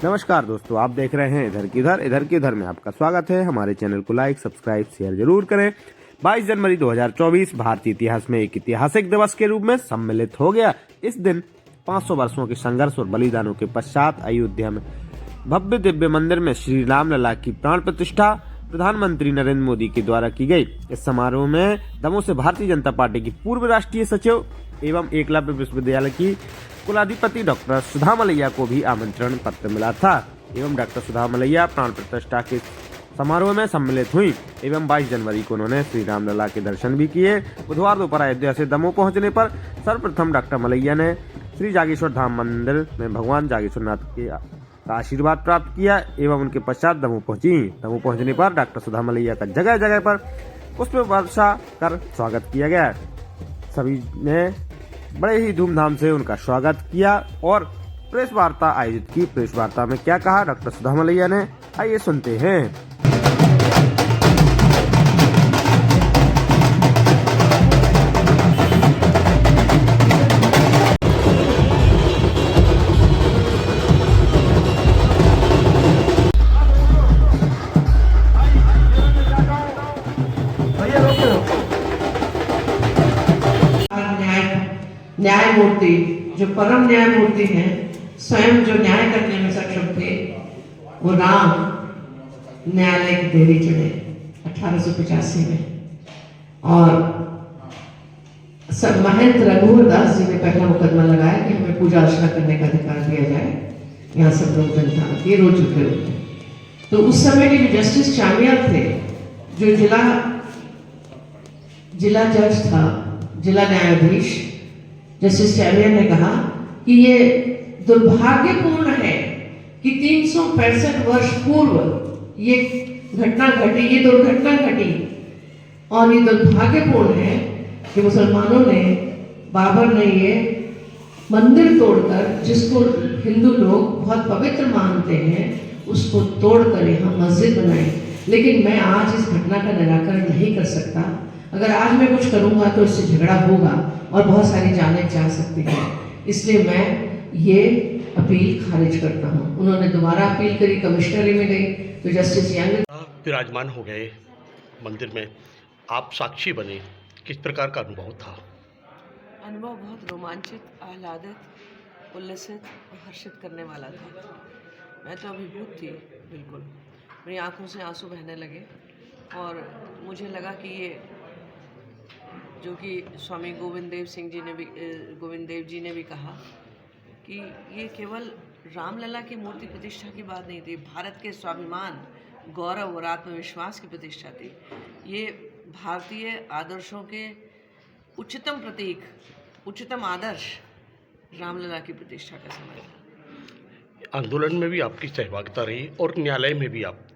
नमस्कार दोस्तों, आप देख रहे हैं इधर की उधर में आपका स्वागत है। हमारे चैनल को लाइक सब्सक्राइब शेयर जरूर करें। 22 जनवरी 2024 भारतीय इतिहास में एक ऐतिहासिक दिवस के रूप में सम्मिलित हो गया। इस दिन 500 वर्षों के संघर्ष और बलिदानों के पश्चात अयोध्या में भव्य दिव्य मंदिर में श्री राम लला की प्राण प्रतिष्ठा प्रधानमंत्री नरेंद्र मोदी के द्वारा की गई। इस समारोह में दमोह से भारतीय जनता पार्टी की पूर्व राष्ट्रीय सचिव एवं एकलव्य विश्वविद्यालय की कुलाधिपति डॉक्टर सुधा मलैया को भी आमंत्रण पत्र मिला था एवं डॉक्टर सुधा मलैया प्राण प्रतिष्ठा के समारोह में सम्मिलित हुई एवं 22 जनवरी को उन्होंने श्री राम लला के दर्शन भी किए। बुधवार दोपहर अयोध्या से दमोह पहुंचने पर सर्वप्रथम डॉक्टर मलैया ने श्री जागेश्वर धाम मंदिर में भगवान जागेश्वर नाथ के का आशीर्वाद प्राप्त किया एवं उनके पश्चात दमोह पहुंची। दमोह पहुंचने पर डॉक्टर सुधा मलैया का जगह जगह पर पुष्प वर्षा कर स्वागत किया गया। सभी ने बड़े ही धूमधाम से उनका स्वागत किया और प्रेस वार्ता आयोजित की। प्रेस वार्ता में क्या कहा डॉक्टर सुधा मलैया ने, आइए सुनते हैं। न्यायमूर्ति जो परम न्यायमूर्ति हैं, स्वयं जो न्याय करने में सक्षम थे, वो राम न्यायालय की देरी चढ़े 1885 में। और सब महंत रघुवर दास जी ने पहला मुकदमा लगाया कि हमें पूजा अर्चना करने का अधिकार दिया जाए। यहाँ सब लोग जनता ये रो चुके होते। तो उस समय के जो जस्टिस चामियार थे, जो जिला जज था, जिला न्यायाधीश जस्टिस चैमियर ने कहा कि ये दुर्भाग्यपूर्ण है कि 365 वर्ष पूर्व ये घटना घटी, ये दुर्घटना घटी। और ये दुर्भाग्यपूर्ण है कि मुसलमानों ने, बाबर ने ये मंदिर तोड़कर, जिसको हिंदू लोग बहुत पवित्र मानते हैं, उसको तोड़कर यहाँ मस्जिद बनाई। लेकिन मैं आज इस घटना का निराकरण नहीं कर सकता। अगर आज मैं कुछ करूँगा तो इससे झगड़ा होगा और बहुत सारी जानें जा सकती हैं। इसलिए मैं ये अपील खारिज करता हूँ। उन्होंने दोबारा अपील करी, कमिश्नरी में गई तो जस्टिस यंग विराजमान हो गए मंदिर में, आप साक्षी बने, किस प्रकार का अनुभव था? अनुभव बहुत रोमांचित, आह्लादित, उल्लसित और हर्षित करने वाला था। मैं तो अभिभूत थी, बिल्कुल मेरी आंखों से आंसू बहने लगे और मुझे लगा कि ये जो कि स्वामी गोविंद देव जी ने भी कहा कि ये केवल रामलला की मूर्ति प्रतिष्ठा की बात नहीं थी, भारत के स्वाभिमान, गौरव और आत्मविश्वास की प्रतिष्ठा थी। ये भारतीय आदर्शों के उच्चतम प्रतीक, उच्चतम आदर्श रामलला की प्रतिष्ठा का समय था। आंदोलन में भी आपकी सहभागिता रही और न्यायालय में भी आप,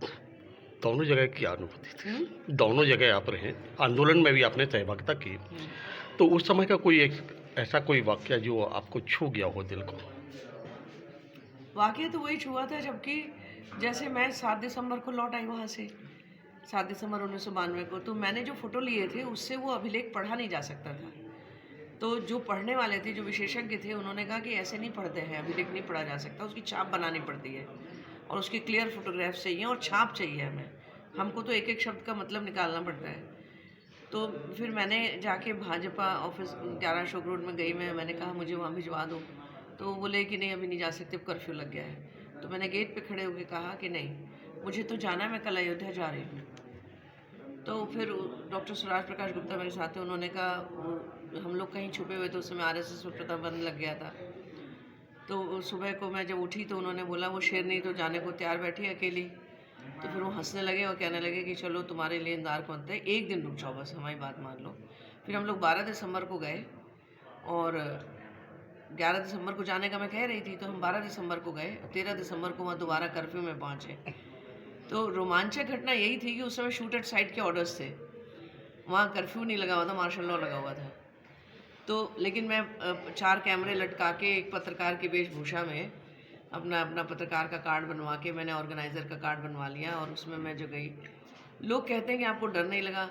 दोनों जगह की अनुभूति थी। दोनों जगह आप रहे, आंदोलन में भी आपने सहभागिता की। तो उस समय का कोई ऐसा कोई वाक्य जो आपको छू गया हो दिल को? वाकई तो वही छुआ था जबकि जैसे मैं 7 दिसंबर को लौट आई वहाँ से, 7 दिसंबर 1992 को, तो मैंने जो फ़ोटो लिए थे उससे वो अभिलेख पढ़ा नहीं जा सकता था। तो जो पढ़ने वाले थे, जो विशेषज्ञ थे, उन्होंने कहा कि ऐसे नहीं पढ़ते हैं, अभिलेख नहीं पढ़ा जा सकता, उसकी छाप बनानी पड़ती है और उसकी क्लियर फोटोग्राफ चाहिए और छाप चाहिए हमें, हमको तो एक एक शब्द का मतलब निकालना पड़ता है। तो फिर मैंने जाके भाजपा ऑफिस 11 अशोक रोड में गई, मैंने कहा मुझे वहाँ भिजवा दो। तो बोले कि नहीं अभी नहीं जा सकते, कर्फ्यू लग गया है। तो मैंने गेट पे खड़े होकर कहा कि नहीं, मुझे तो जाना है, मैं कल अयोध्या जा रही हूँ। तो फिर डॉक्टर सुराज प्रकाश गुप्ता मेरे साथ थे, उन्होंने कहा हम लोग कहीं छुपे हुए थे, उस समय RSS पर प्रतिबंध लग गया था। तो सुबह को मैं जब उठी तो उन्होंने बोला वो शेरनी तो जाने को तैयार बैठी है अकेली। तो फिर वो हंसने लगे और कहने लगे कि चलो तुम्हारे लिए इंतजार करते हैं, एक दिन रुक जाओ, बस हमारी बात मान लो। फिर हम लोग 12 दिसंबर को गए और 11 दिसंबर को जाने का मैं कह रही थी, तो हम 12 दिसंबर को गए, 13 दिसंबर को वहाँ दोबारा कर्फ्यू में पहुँचे। तो रोमांचक घटना यही थी कि उस समय शूट एट साइट के ऑर्डर्स थे, वहाँ कर्फ्यू नहीं लगा हुआ था, मार्शल लॉ लगा हुआ था। तो लेकिन मैं 4 कैमरे लटका के एक पत्रकार की वेशभूषा में अपना पत्रकार का कार्ड बनवा के, मैंने ऑर्गेनाइज़र का कार्ड बनवा लिया और उसमें मैं जो गई। लोग कहते हैं कि आपको डर नहीं लगा,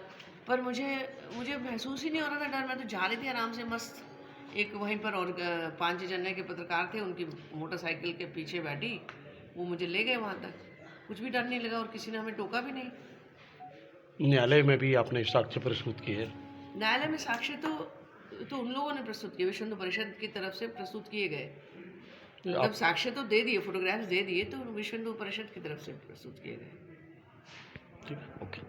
पर मुझे महसूस ही नहीं हो रहा था डर। मैं तो जा रही थी आराम से मस्त। एक वहीं पर और 5 जने के पत्रकार थे, उनकी मोटरसाइकिल के पीछे बैठी वो मुझे ले गए वहाँ तक, कुछ भी डर नहीं लगा और किसी ने हमें टोका भी नहीं। न्यायालय में भी आपने साक्ष्य प्रस्तुत किए। न्यायालय में साक्ष्य तो उन लोगों ने प्रस्तुत किए, विश्व हिंदू परिषद की तरफ से प्रस्तुत किए गए। मतलब साक्ष्य तो दे दिए, फोटोग्राफ्स दे दिए, तो विश्व हिंदू परिषद की तरफ से प्रस्तुत किए गए। ठीक है, ओके।